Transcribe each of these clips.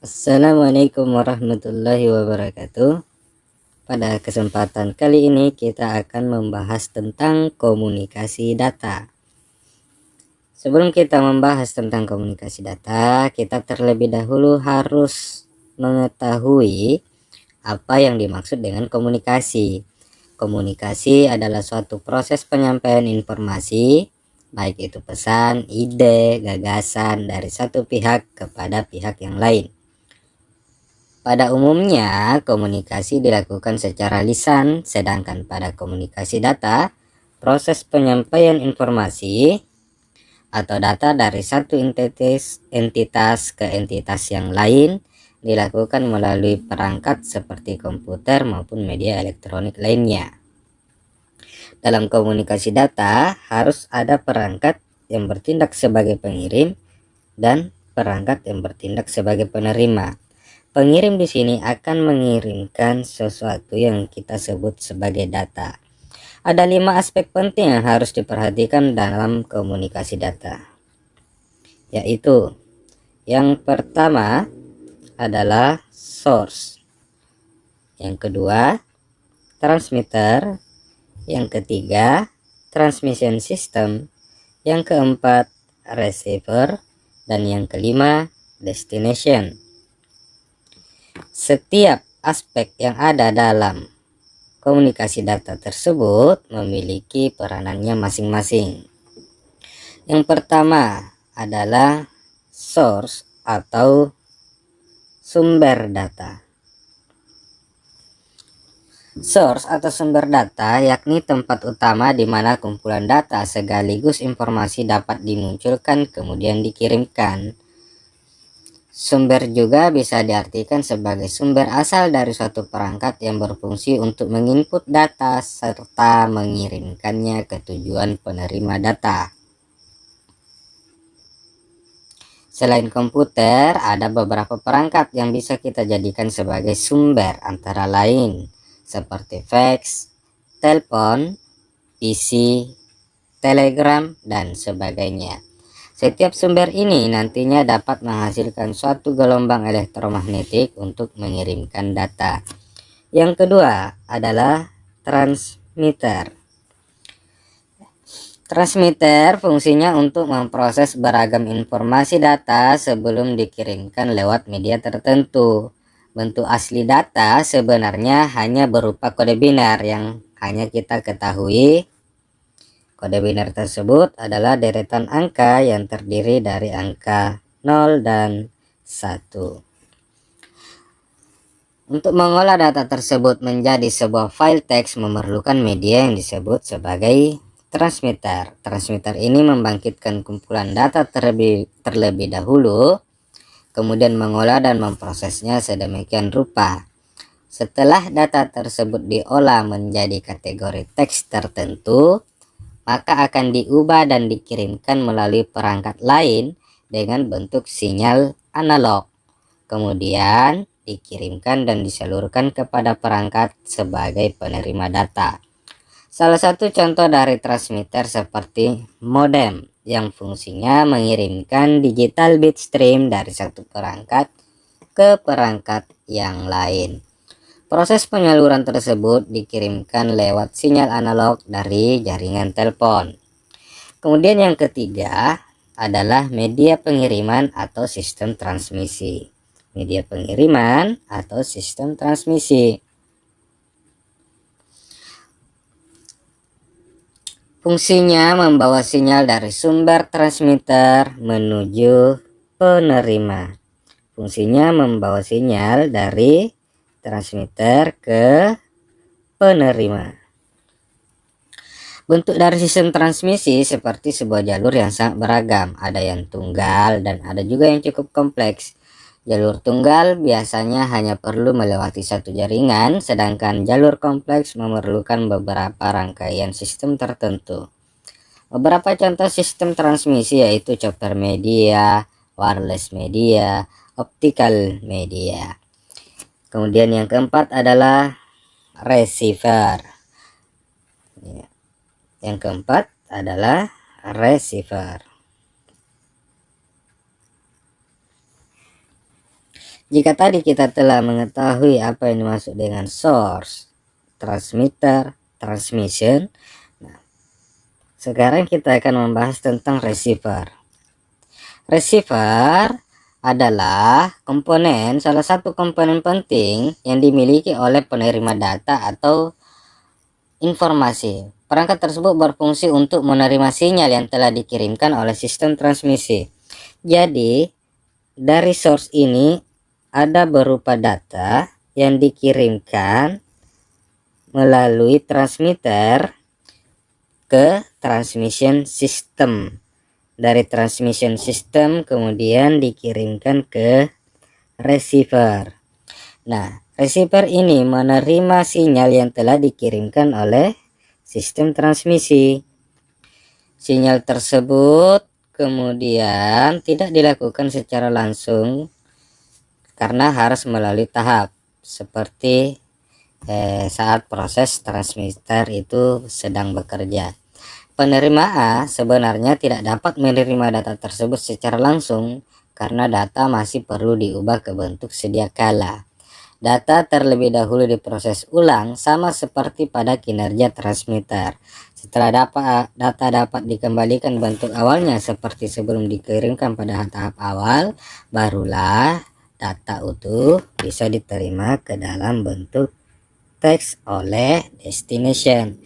Assalamualaikum warahmatullahi wabarakatuh. Pada kesempatan kali ini kita akan membahas tentang komunikasi data. Sebelum kita membahas tentang komunikasi data, kita terlebih dahulu harus mengetahui apa yang dimaksud dengan komunikasi. Komunikasi adalah suatu proses penyampaian informasi, baik itu pesan, ide, gagasan dari satu pihak kepada pihak yang lain. Pada umumnya, komunikasi dilakukan secara lisan, sedangkan pada komunikasi data, proses penyampaian informasi atau data dari satu entitas ke entitas yang lain dilakukan melalui perangkat seperti komputer maupun media elektronik lainnya. Dalam komunikasi data, harus ada perangkat yang bertindak sebagai pengirim dan perangkat yang bertindak sebagai penerima. Pengirim di sini akan mengirimkan sesuatu yang kita sebut sebagai data. Ada 5 aspek penting yang harus diperhatikan dalam komunikasi data, yaitu yang pertama adalah source, yang kedua transmitter, yang ketiga transmission system, yang keempat receiver, dan yang kelima destination. Setiap aspek yang ada dalam komunikasi data tersebut memiliki peranannya masing-masing. Yang pertama adalah source atau sumber data. Source atau sumber data yakni tempat utama di mana kumpulan data sekaligus informasi dapat dimunculkan kemudian dikirimkan. Sumber juga bisa diartikan sebagai sumber asal dari suatu perangkat yang berfungsi untuk menginput data serta mengirimkannya ke tujuan penerima data. Selain komputer, ada beberapa perangkat yang bisa kita jadikan sebagai sumber, antara lain seperti fax, telepon, PC, telegram, dan sebagainya. Setiap sumber ini nantinya dapat menghasilkan suatu gelombang elektromagnetik untuk mengirimkan data. Yang kedua adalah transmitter. Transmitter fungsinya untuk memproses beragam informasi data sebelum dikirimkan lewat media tertentu. Bentuk asli data sebenarnya hanya berupa kode biner yang hanya kita ketahui. Kode biner tersebut adalah deretan angka yang terdiri dari angka 0 dan 1. Untuk mengolah data tersebut menjadi sebuah file teks memerlukan media yang disebut sebagai transmitter. Transmitter ini membangkitkan kumpulan data terlebih dahulu, kemudian mengolah dan memprosesnya sedemikian rupa. Setelah data tersebut diolah menjadi kategori teks tertentu, maka akan diubah dan dikirimkan melalui perangkat lain dengan bentuk sinyal analog. Kemudian dikirimkan dan disalurkan kepada perangkat sebagai penerima data. Salah satu contoh dari transmitter seperti modem yang fungsinya mengirimkan digital bit stream dari satu perangkat ke perangkat yang lain. Proses penyaluran tersebut dikirimkan lewat sinyal analog dari jaringan telepon. Kemudian yang ketiga adalah media pengiriman atau sistem transmisi. Media pengiriman atau sistem transmisi. Fungsinya membawa sinyal dari sumber transmitter menuju penerima. Fungsinya membawa sinyal dari transmitter ke penerima. Bentuk dari sistem transmisi seperti sebuah jalur yang sangat beragam. Ada yang tunggal dan ada juga yang cukup kompleks. Jalur tunggal biasanya hanya perlu melewati satu jaringan, sedangkan jalur kompleks memerlukan beberapa rangkaian sistem tertentu. Beberapa contoh sistem transmisi yaitu chopper media, wireless media, optical media. Kemudian yang keempat adalah receiver. Yang keempat adalah receiver. Jika tadi kita telah mengetahui apa yang dimaksud dengan source, transmitter, transmission, nah, sekarang kita akan membahas tentang receiver. Receiver adalah salah satu komponen penting yang dimiliki oleh penerima data atau informasi. Perangkat tersebut berfungsi untuk menerima sinyal yang telah dikirimkan oleh sistem transmisi. Jadi, dari source ini ada berupa data yang dikirimkan melalui transmitter ke transmission system. Dari transmission system kemudian dikirimkan ke receiver. Nah, receiver ini menerima sinyal yang telah dikirimkan oleh sistem transmisi. Sinyal tersebut kemudian tidak dilakukan secara langsung karena harus melalui tahap seperti saat proses transmitter itu sedang bekerja. Penerima A sebenarnya tidak dapat menerima data tersebut secara langsung karena data masih perlu diubah ke bentuk sedia kala. Data terlebih dahulu diproses ulang sama seperti pada kinerja transmitter. Setelah data dapat dikembalikan bentuk awalnya seperti sebelum dikirimkan pada tahap awal, barulah data utuh bisa diterima ke dalam bentuk teks oleh destination.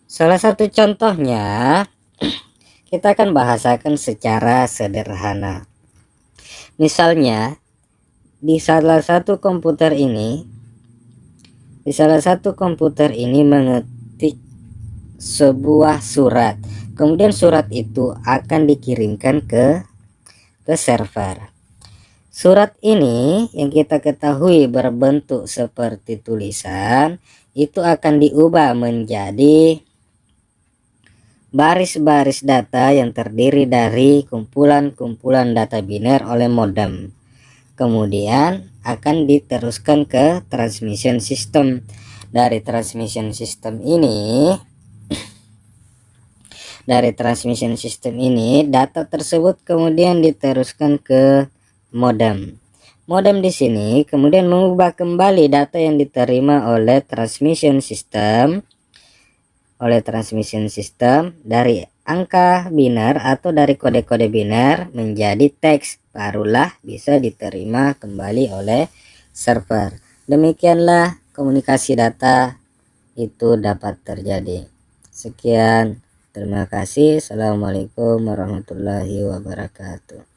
Salah satu contohnya kita akan bahasakan secara sederhana. Misalnya di salah satu komputer ini mengetik sebuah surat. Kemudian surat itu akan dikirimkan ke server. Surat ini yang kita ketahui berbentuk seperti tulisan, itu akan diubah menjadi baris-baris data yang terdiri dari kumpulan-kumpulan data biner oleh modem. Kemudian akan diteruskan ke transmission system. Dari transmission system ini data tersebut kemudian diteruskan ke modem. Modem di sini kemudian mengubah kembali data yang diterima oleh transmission system dari angka biner atau dari kode-kode biner menjadi teks, barulah bisa diterima kembali oleh server. Demikianlah komunikasi data itu dapat terjadi. Sekian, terima kasih. Assalamualaikum warahmatullahi wabarakatuh.